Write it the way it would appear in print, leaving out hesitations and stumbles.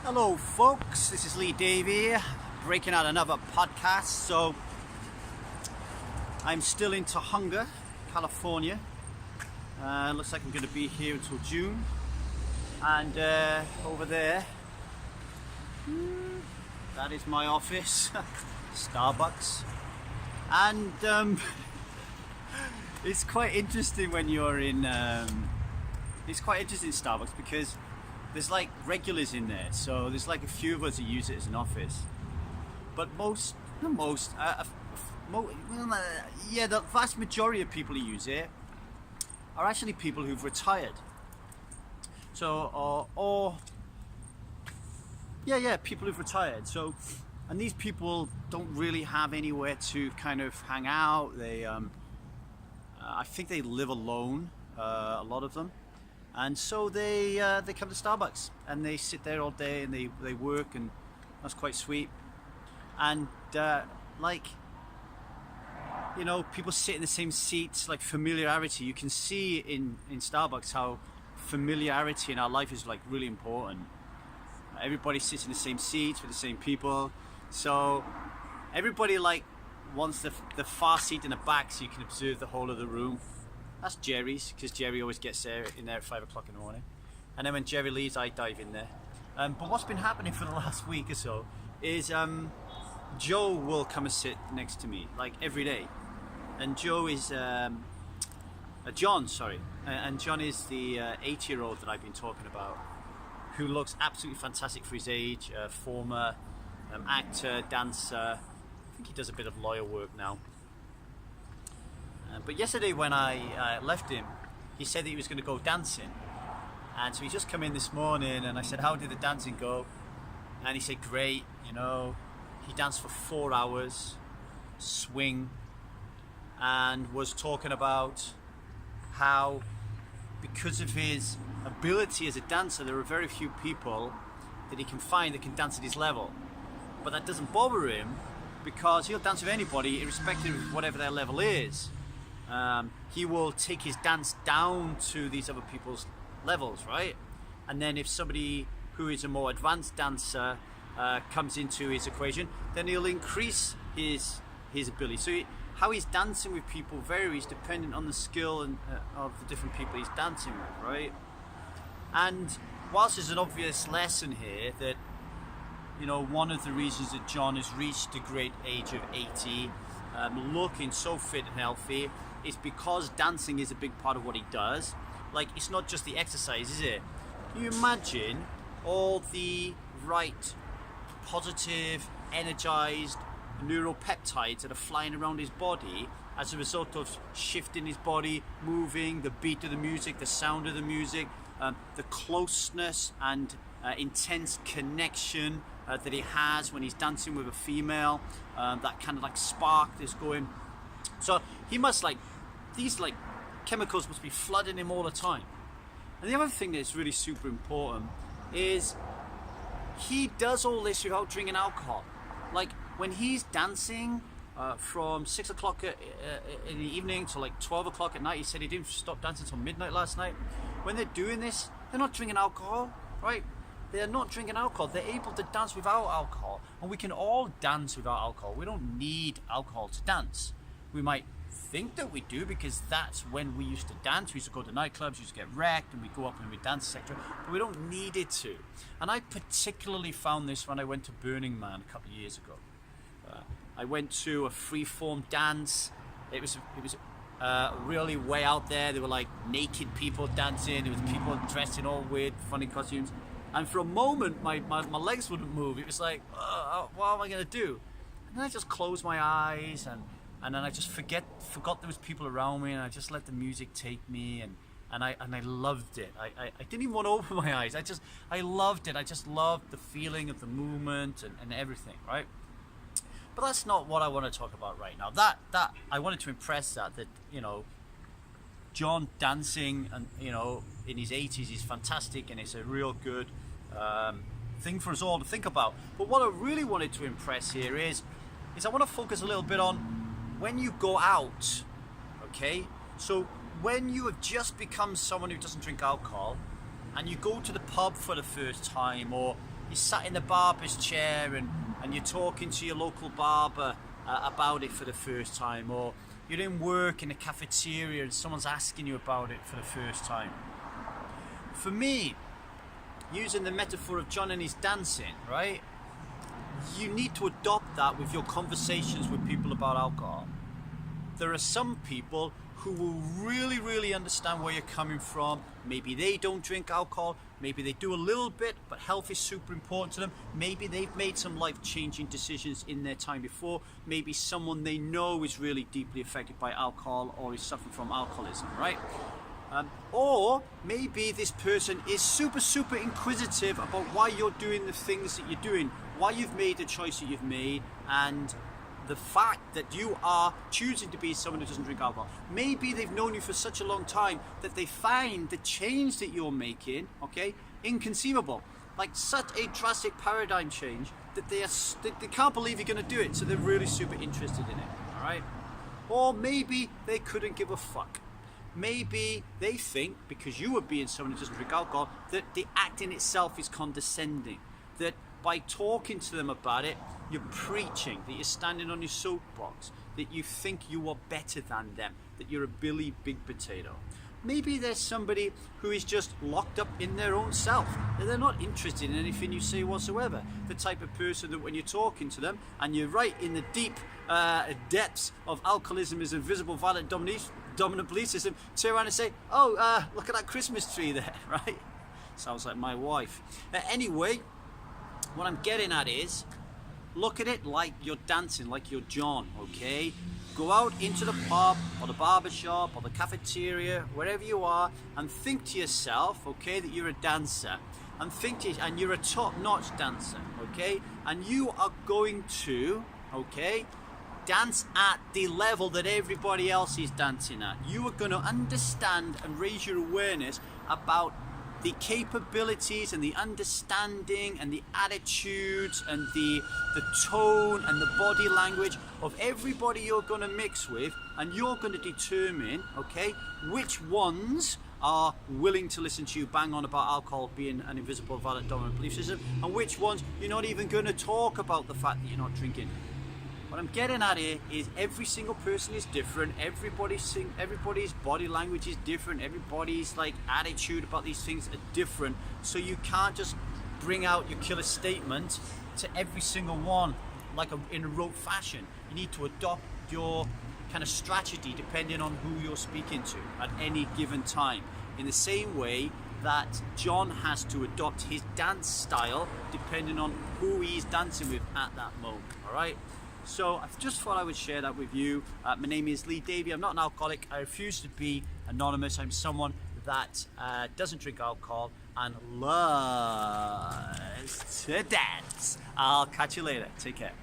Hello folks, this is Lee Davey breaking out another podcast. So I'm still in Tahunga, California. Looks like I'm going to be here until June. And over there, that is my office, Starbucks. And it's quite interesting when you're in, it's quite interesting in Starbucks because there's like regulars in there, so there's like a few of us who use it as an office. But the vast majority of people who use it are actually people who've retired. So, people who've retired. So, and these people don't really have anywhere to kind of hang out. They, I think they live alone, a lot of them. And so they come to Starbucks and they sit there all day and they work, and that's quite sweet. And people sit in the same seats, like familiarity. You can see in Starbucks how familiarity in our life is like really important. Everybody sits in the same seats with the same people, so everybody like wants the far seat in the back so you can observe the whole of the room. That's Jerry's, because Jerry always gets there in there at 5 o'clock in the morning. And then when Jerry leaves, I dive in there. But what's been happening for the last week or so is Joe will come and sit next to me, like every day. And Joe is, John is the 8-year-old that I've been talking about, who looks absolutely fantastic for his age, former actor, dancer. I think he does a bit of lawyer work now. But yesterday when I left him, he said that he was going to go dancing. And so he's just come in this morning and I said, how did the dancing go? And he said, great, He danced for 4 hours, swing, and was talking about how because of his ability as a dancer, there are very few people that he can find that can dance at his level. But that doesn't bother him because he'll dance with anybody irrespective of whatever their level is. He will take his dance down to these other people's levels, right? And then if somebody who is a more advanced dancer comes into his equation, then he'll increase his ability. So how he's dancing with people varies depending on the skill of the different people he's dancing with, right? And whilst there's an obvious lesson here that, one of the reasons that John has reached the great age of 80, looking so fit and healthy, is because dancing is a big part of what he does. Like, it's not just the exercise, is it? Can you imagine all the right, positive, energized neuropeptides that are flying around his body as a result of shifting his body, moving, the beat of the music, the sound of the music, the closeness and intense connection that he has when he's dancing with a female, that kind of like spark that's going. So he must these chemicals must be flooding him all the time. And the other thing that's really super important is he does all this without drinking alcohol. Like when he's dancing from 6 o'clock in the evening to like 12 o'clock at night, he said he didn't stop dancing until midnight last night. When they're doing this, they're not drinking alcohol, right? They're not drinking alcohol. They're able to dance without alcohol. And we can all dance without alcohol. We don't need alcohol to dance. We might think that we do because that's when we used to dance. We used to go to nightclubs, we used to get wrecked, and we'd go up and we'd dance, etc. But we don't need it to. And I particularly found this when I went to Burning Man a couple of years ago. I went to a free-form dance. It was really way out there. There were like naked people dancing. There was people dressed in all weird, funny costumes. And for a moment, my legs wouldn't move. It was like, what am I going to do? And then I just closed my eyes and then I just forgot there was people around me, and I just let the music take me, and I loved it. I didn't even want to open my eyes. I loved it. I just loved the feeling of the movement and everything, right? But that's not what I want to talk about right now. That I wanted to impress that John dancing and in his 80s is fantastic, and it's a real good thing for us all to think about. But what I really wanted to impress here is I want to focus a little bit on when you go out, okay? So when you have just become someone who doesn't drink alcohol and you go to the pub for the first time, or you sat in the barber's chair and you're talking to your local barber about it for the first time, or you're in work in a cafeteria and someone's asking you about it for the first time. For me, using the metaphor of John and his dancing, right? You need to adopt that with your conversations with people about alcohol. There are some people who will really, really understand where you're coming from. Maybe they don't drink alcohol, maybe they do a little bit, but health is super important to them. Maybe they've made some life-changing decisions in their time before. Maybe someone they know is really deeply affected by alcohol or is suffering from alcoholism, right? Or maybe this person is super, super inquisitive about why you're doing the things that you're doing, why you've made the choice that you've made, and the fact that you are choosing to be someone who doesn't drink alcohol. Maybe they've known you for such a long time that they find the change that you're making, okay, inconceivable. Like such a drastic paradigm change that they can't believe you're going to do it, so they're really super interested in it, all right? Or maybe they couldn't give a fuck. Maybe they think, because you are being someone who doesn't drink alcohol, that the act in itself is condescending, that by talking to them about it, you're preaching, that you're standing on your soapbox, that you think you are better than them, that you're a Billy Big Potato. Maybe there's somebody who is just locked up in their own self, that they're not interested in anything you say whatsoever. The type of person that when you're talking to them and you're right in the deep depths of alcoholism is invisible, violent dominant belief system, turn around and say, oh, look at that Christmas tree there, right? Sounds like my wife. Anyway, what I'm getting at is, look at it like you're dancing, like you're John, okay? Go out into the pub or the barber shop or the cafeteria, wherever you are, and think to yourself, okay, that you're a dancer. And and you're a top-notch dancer, okay? And you are going to, okay, dance at the level that everybody else is dancing at. You are going to understand and raise your awareness about the capabilities and the understanding and the attitudes and the tone and the body language of everybody you're going to mix with, and you're going to determine, okay, which ones are willing to listen to you bang on about alcohol being an invisible, violent, dominant belief system, and which ones you're not even going to talk about the fact that you're not drinking. What I'm getting at here is every single person is different. Everybody's body language is different. Everybody's like attitude about these things are different. So you can't just bring out your killer statement to every single one like in a rote fashion. You need to adopt your kind of strategy depending on who you're speaking to at any given time. In the same way that John has to adopt his dance style depending on who he's dancing with at that moment. All right. So I just thought I would share that with you. My name is Lee Davey. I'm not an alcoholic. I refuse to be anonymous. I'm someone that doesn't drink alcohol and loves to dance. I'll catch you later. Take care.